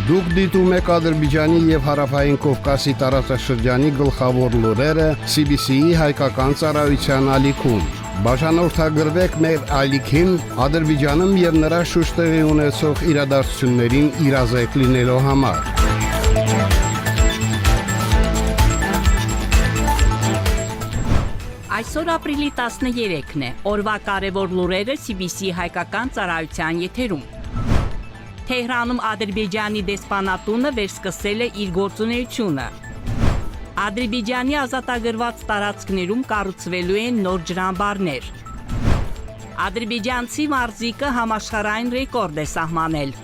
Դուք դիտում եք Ադրբեջանի եւ Հարավային Կովկասի տարածաշրջանի գլխավոր լուրերը CBC-ի հայկական ծառայության ալիքում։ Բաժանորդագրվեք մեր ալիքին Ադրբեջանում եւ նրա շուրջ տեղի ունեցող իրադարձություններին իրազեկ լինելու համար։ Այսօր ապրիլի 13-ն է, օրվա կարևոր լուրերը CBC հայկական ծառայության եթերում։ Թեհրանում Ադրբեջանի դեսպանատունը վերսկսել է իր գործունեությունը։ Ադրբեջանի ազատագրված տարածքներում կառուցվելու են նոր ջրամբարներ։ Ադրբեջանցի մարզիկը համաշխարհային ռեկորդ է սահմանել։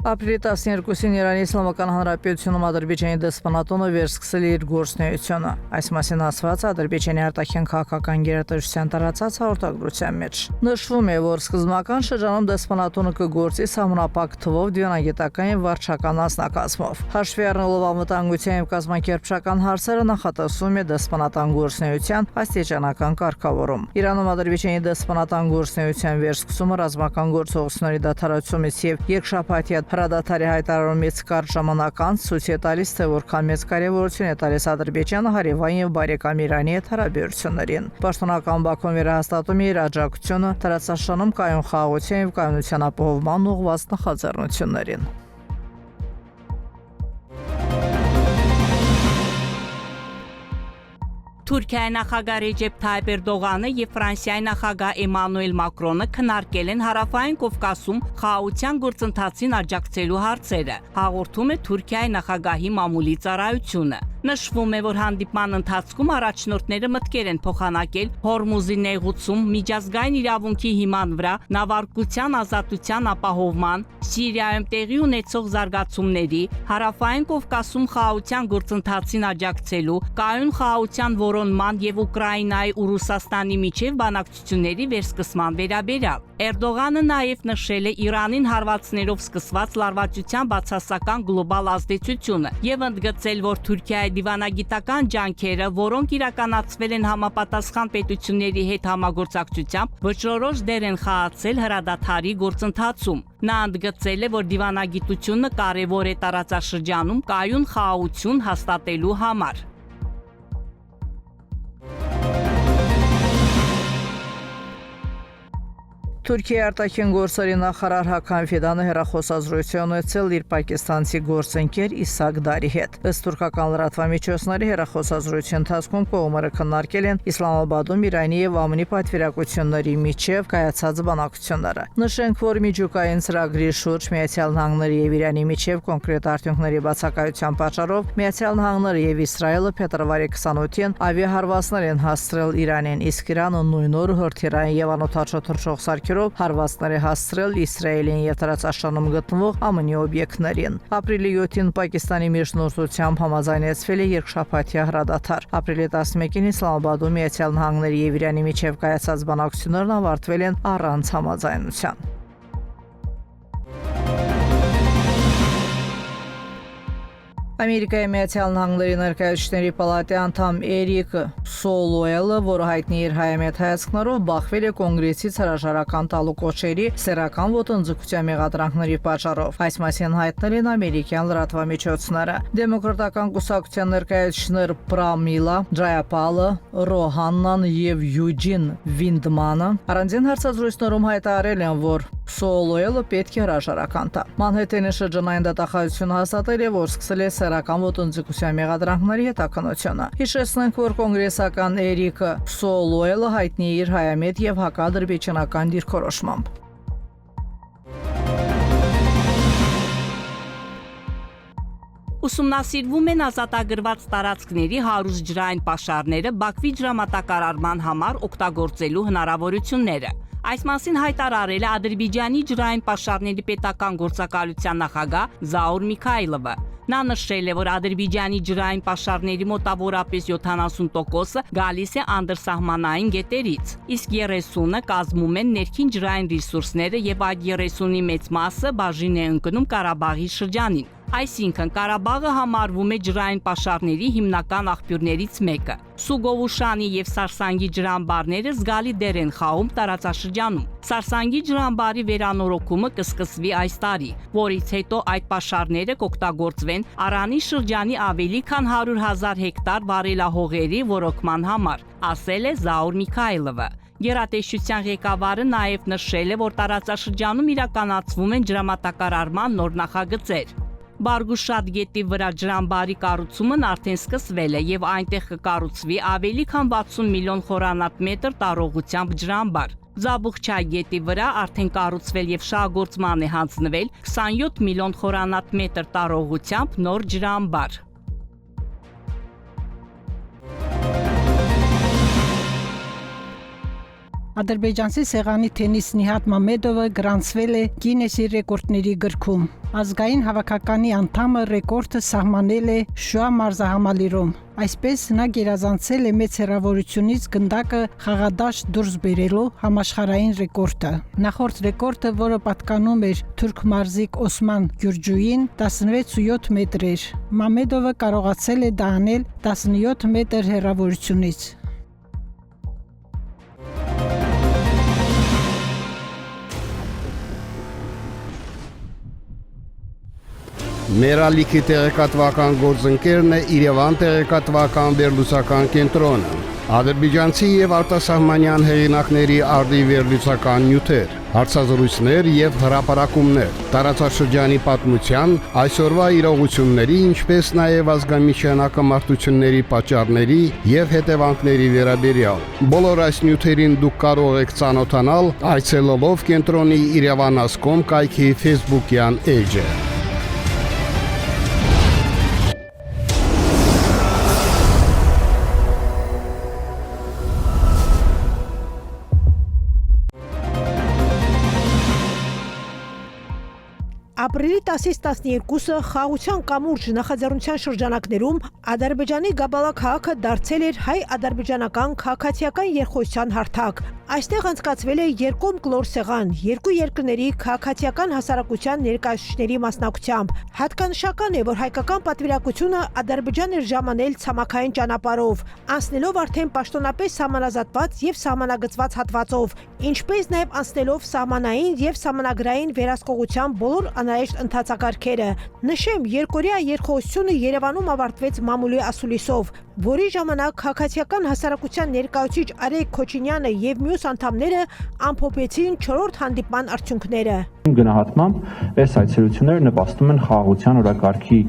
Ապրիլի 12-ին Իրանի Իսլամական Հանրապետությունում Ադրբեջանի դեսպանատունը վերսկսել է իր գործունեությունը։ Այս մասին ասված Ադրբեջանի արտաքին քաղաքական գերատեսչության տարածած հաղորդագրության մեջ։ Նշվում է, որ սկզբնական շրջանում դեսպանատունը կգործի սահմանափակ թվով դիվանագիտական եւ վարչական անձնակազմով։ Հաշվի առնելով անվտանգության եւ կազմակերպչական հարցերը նախատեսվում է դեսպանատան գործունեության աստիճանական կարգավորում։ Իրանում Ադրբեջանի դեսպանատան գործունեության վերսկսումը ռազմական գործողությունների դադարեցումից եւ երկշաբաթյա հրադադարի հայտարարումից կարճ ժամանակ անց ցույց է տալիս, թե որքան մեծ կարևորություն է տալիս Ադրբեջանը հարևան եւ բարեկամ Իրանի հետ հարաբերություններին։ Պաշտոնական Բաքուն վերահաստատում է իր աջակցությունը տարածաշրջանում կայուն խաղաղության եւ կայունության ապահովման ուղղված նախաձեռնություններին։ Թուրքիայի նախագահ Ռեջեփ Թայիփ Էրդողանը եւ Ֆրանսիայի նախագահ Էմանուել Մակրոնը քննարկել են Հարավային Կովկասում խաղաղության գործընթացին աջակցելու հարցերը, հաղորդում է Թուրքիայի նախագահի մամուլի ծառայությունը։ Նշվում է, որ հանդիպման ընթացքում առաջնորդները մտքեր են փոխանակել Հորմուզի նեղուցում, միջազգային իրավունքի հիման վրա նավարկության ազատության ապահովման, Սիրիայում տեղի ունեցող զարգացումների, Հարավային Կովկասում խաղաղության գործընթացին աջակցելու, կայուն խաղաղության որոնման եւ Ուկրաինայի ու Ռուսաստանի միջև բանակցությունների վերսկսման վերաբերյալ։ Էրդողանը նաև նշել է Իրանին հարվածներով սկսված լարվածության բացասական գլոբալ ազդեցությունը եւ ընդգծել, որ Թուրքիայի դիվանագիտական ջանքերը, որոնք իրականացվել են համապատասխան պետությունների հետ համագործակցությամբ, վճռորոշ դեր են խաղացել հրադադարի գործընթացում։ Նա ընդգծել է, որ դիվանագիտությունը կարևոր է տարածաշրջանում կայուն խաղաղություն հաստատելու համար։ Թուրքիայի արտաքին գործերի նախարար Հական Ֆիդանը հեռախոսազրույցություն ունեցել իր պակիստանցի գործընկեր Իսակ Դարի հետ։ Ըստ թուրքական լրատվամիջոցների հեռախոսազրույցի ընթացքում կողմերը քննարկել են Իսլամաբադում Իրանի եւ ԱՄՆ-ի պատվիրակությունների միջև կայացած բանակցությունները։ Նշենք, որ միջուկային ծրագրի շուրջ Միացյալ Նահանգների եւ Իրանի միջև կոնկրետ արդյունքների բացակայության պատճառով Միացյալ Նահանգները եւ Իսրայելը փետրվարի 28-ին ավիահարվածներ են հասցրել Իրանին, իսկ Իրանը նույն օրը հրթիռային եւ անօթաչու թռչող սարքերով հարվածներ է հասցրել Իսրայելին եւ տարածաշրջանում գտնվող ԱՄՆ օբյեկտներին։ Ապրիլի 7-ին Պակիստանի միջնորդությամբ համաձայնեցվել է երկշաբաթյա հրադադար։ Ապրիլի 11-ին Իսլամաբադում Միացյալ Նահանգների եւ Իրանի միջև կայացած բանակցություններն ավարտվել են առանց համաձայնության։ Ամերիկայի Միացյալ Նահանգների ներկայացուցիչների պալատի անդամ Էրիկ Սոլուելը, որը հայտնի իր հայամետ հայացքներով, բախվել է կոնգրեսից հրաժարական տալու կոչերի սեռական ոտնձգության մեղադրանքների պատճառով։ Այս մասին հայտնել են ամերիկյան լրատվամիջոցները։ Դեմոկրատական կուսակցության ներկայացուցիչներ Պրամիլա Ջայապալը, Ռոհաննան եւ Յուջին Վինդմանը առանձին հարցազրույցներում հայտարարել են, որ Սոլուելը պետք է հրաժարական տա։ Մանհեթենի շրջանային դատախազությունը հաստատել է, որ սկսել է սեռական ոտնձգության մեղադրանքների հետաքննությունը։ Հիշեցնենք, որ կոնգրեսական Էրիկ Սոլուելը հայտնի է իր հայամետ եւ հակադրբեջանական դիրքորոշմամբ։ Ուսումնասիրվում են ազատագրված տարածքների հարուստ ջրային պաշարները Բաքվի ջրամատակարարման համար օգտագործելու հնարավորությունները։ Այս մասին հայտարարել է Ադրբեջանի ջրային պաշարների պետական գործակալության նախագահ Զաուր Միքայլովը։ Նա նշել է, որ Ադրբեջանի ջրային պաշարների մոտավորապես 70%-ը գալիս է անդրսահմանային գետերից, իսկ 30%-ը կազմում են ներքին ջրային ռեսուրսները եւ այդ 30%-ի մեծ մասը բաժին է ընկնում Ղարաբաղի շրջանին։ Այսինքն Ղարաբաղը համարվում է ջրային պաշարների հիմնական աղբյուրներից մեկը։ Սուգովուշանի եւ Սարսանգի ջրամբարները զգալի դեր են խաղում տարածաշրջանում։ Սարսանգի ջրամբարի վերանորոգումը կսկսվի այս տարի, որից հետո այդ պաշարները կօգտագործվեն Արանի շրջանի ավելի քան 100,000 հեկտար վարելահողերի ոռոգման համար, ասել է Զաուր Միքայելովը։ Գերատեսչության ղեկավարը նաև նշել է, որ տարածաշրջանում իրականացվում են ջրամատակարարման նոր նախագծեր։ Բարգուշատ գետի վրա ջրամբարի կառուցումն արդեն սկսվել է եւ այնտեղ կկառուցվի ավելի քան 60 միլիոն խորանարդ տարողությամբ ջրամբար։ Զաբուղչա գետի վրա արդեն կառուցվել եւ շահագործման է հանձնվել 27 միլիոն խորանարդ տարողությամբ նոր ջրամբար։ Ադրբեջանցի սեղանի թենիս Նիհատ Մամեդովը գրանցվել է Գինեսի ռեկորդների գրքում։ Ազգային հավաքականի անդամը ռեկորդը սահմանել է Շուա մարզահամալիրում։ Այսպես նա գերազանցել է մեծ հեռավորությունից գնդակը խաղադաշտ դուրս բերելու համաշխարհային ռեկորդը։ Նախորդ ռեկորդը, որը պատկանում էր թուրք մարզիկ Օսման Գյուրջուին, 16.7 մետր էր։ Մամեդովը կարողացել է դա անել 17 մետր հեռավորությունից։ Մեր ալիքի տեղեկատվական գործընկերն է Երևան տեղեկատվական վերլուծական կենտրոնը։ Ադրբեջանցի եւ արտասահմանյան հեղինակների արդի վերլուծական նյութեր, հարցազրույցներ եւ հրապարակումներ, տարածաշրջանի պատմության, այսօրվա իրողությունների, ինչպես նաեւ ազգամիջյան ակամարտությունների պատճառների եւ հետևանքների վերաբերյալ։ Բոլոր այս նյութերին դուք կարող եք ծանոթանալ այցելելով կենտրոնի Երևանասկոմ կայքի Facebook-յան էջը։ Ապրիլի 10-ից 12-ը խաղաղության կամուրջ նախաձեռնության շրջանակներում Ադրբեջանի Գաբալա քաղաքը դարձել էր հայ-ադրբեջանական քաղաքացիական երկխոսության հարթակ։ Այստեղ անցկացվել է երկում կլոր սեղան, երկու երկրների քաղաքացիական հասարակության ներկայացուցիչների մասնակցությամբ։ Հատկանշական է, որ հայկական պատվիրակությունը Ադրբեջան էր ժամանել ցամաքային ճանապարհով, անցնելով արդեն պաշտոնապես սահմանազատված եւ սահմանագծված հատվածով, ինչպես նաեւ անցնելով սահմանային եւ սահմանագրային վերահսկողության բոլոր անհրաժեշտ ընթացակարգերը։ Նշեմ, երկօրյա երկխոսությունը Երևանում ավարտվեց մամուլի ասուլիսով, որի ժամանակ քաղաքացիական հասարակության ներկայացուցիչ Արեգ Քոչինյանը եւ մյուս անդամները ամփոփեցին 4-րդ հանդիպման արդյունքները։ Գնահատմամբ այս այցելությունները նպաստում են խաղաղության օրակարգի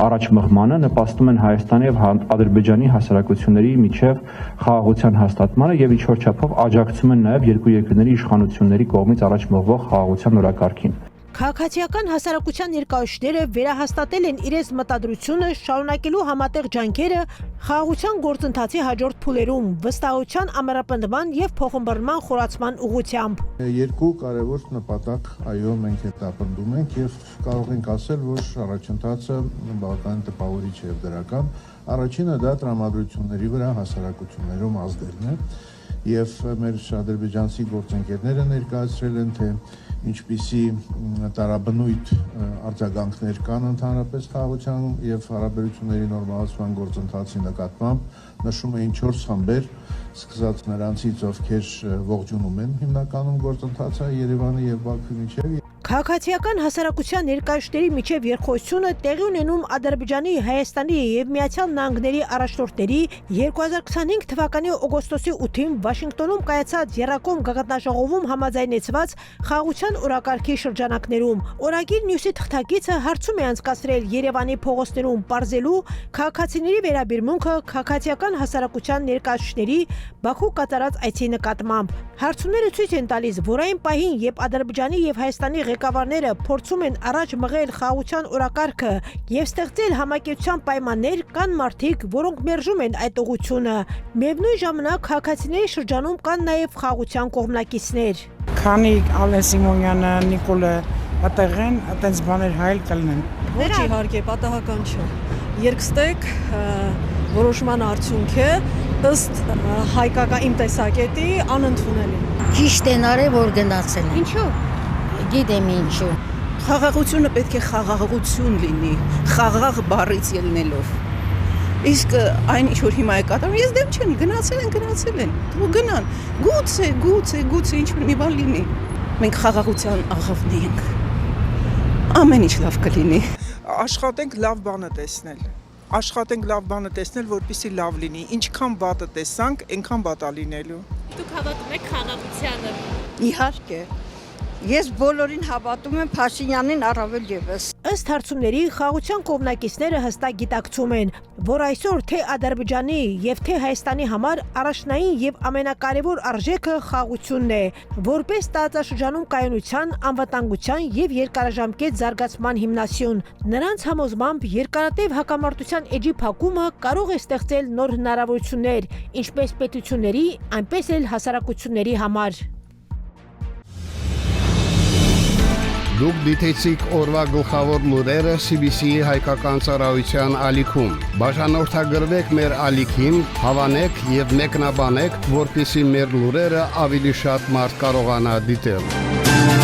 առաջ մղմանը, նպաստում են Հայաստանի եւ Ադրբեջանի հասարակությունների միջև խաղաղության հաստատմանը եւ ինչ-որ չափով աջակցում են նաեւ երկու երկրների իշխանությունների կողմից առաջ մղվող խաղաղության օրակարգին։ Քաղաքացիական հասարակության ներկայացուցիչները վերահաստատել են իրենց մտադրությունը շարունակելու համատեղ ջանքերը խաղաղության գործընթացի հաջորդ փուլերում, վստահության ամրապնդման եւ փոխըմբռնման խորացման ուղղությամբ։ Երկու կարևոր նպատակ, այո, մենք հետապնդում ենք եւ կարող ենք ասել, որ առաջընթացը բավականին տպավորիչ է եւ դրական։ Առաջինը դա տրամադրությունների վրա հասարակություններում ազդելն է եւ մեր ադրբեջանցի գործընկերները ներկայացրել են, թե ինչպիսի տարաբնույթ արձագանքներ կան ընդհանրապես խաղաղության եւ հարաբերությունների նորմալացման գործընթացի նկատմամբ, նշում էին 4 խմբեր, սկսած նրանցից, ովքեր ողջունում են հիմնականում գործընթացը Երևանի եւ Բաքվի միջեւ։ Քաղաքացիական հասարակության ներկայացուցիչների միջև երկխոսությունը տեղի ունենում Ադրբեջանի, Հայաստանի եւ Միացյալ Նահանգների առաջնորդների 2025 թվականի օգոստոսի 8-ին Վաշինգտոնում կայացած Եռակոմ գագաթնաժողովում համաձայնեցված խաղաղության օրակարգի շրջանակներում։ Օրագիր նյութի թղթակիցը հարցում է անցկացրել Երևանի փողոցներում պարզելու քաղաքացիների վերաբերմունքը քաղաքացիական հասարակության ներկայացուցիչների Բաքու կատարած այցի նկատմամբ։ Հարցումները ցույց են տալիս, որ այն պահին, երբ Ադրբեջանի եւ Հայաստանի ղեկավարները փորձում են առաջ մղել խաղաղության օրակարգը եւ ստեղծել համակեցության պայմաններ, կան մարդիկ, որոնք մերժում են այդ ուղղությունը։ Միևնույն ժամանակ քաղաքացիների շրջանում կան նաեւ խաղաղության կողմնակիցներ։ Քանի Ալեն Սիմոնյանը, Նիկոլը այդտեղ են, այտենց բաներ հայել կլինեն։ Ոչ իհարկե պատահական չէ։ Երկստեք որոշման արդյունք է ըստ հայկական իմ տեսակետի անընդունելի։ Ճիշտ են արել, որ գնացել են։ Ինչու՞։ Գիտեմ ինչու։ Խաղաղությունը պետք է խաղաղություն լինի, խաղաղ բառից ելնելով։ Իսկ այն ինչ որ հիմա է կատարվում, ես դեմ չեմ, գնացել են, թող գնան։ Գուցե ինչ-որ մի բան լինի։ Մենք խաղաղության աղավնի ենք։ Ամեն ինչ լավ կլինի։ Աշխատենք լավ բանը տեսնել, որպեսզի լավ լինի։ Ինչքան վատը տեսանք, այնքան վատա լինելու։ Դուք հավատում եք խաղաղությանը։ Իհարկե։ Ես բոլորին հավատում եմ, Փաշինյանին առավել ևս։ Ըստ հարցումների խաղաղության կողմնակիցները հստակ գիտակցում են, որ այսօր թե Ադրբեջանի եւ թե Հայաստանի համար առաջնային եւ ամենակարևոր արժեքը խաղաղությունն է, որպես տարածաշրջանում կայունության, անվտանգության եւ երկարաժամկետ զարգացման հիմնասյուն։ Նրանց համոզմամբ երկարատև հակամարտության էջի փակումը կարող է ստեղծել նոր հնարավորություններ, ինչպես պետությունների, այնպես էլ հասարակությունների համար։ Դուք դիտեցիք օրվա գլխավոր լուրերը CBC-ի հայկական ծառայության ալիքում։ Բաժանորդագրվեք մեր ալիքին, հավանեք եւ մեկնաբանեք, որպեսզի մեր լուրերը ավելի շատ մարդ կարողանա դիտել։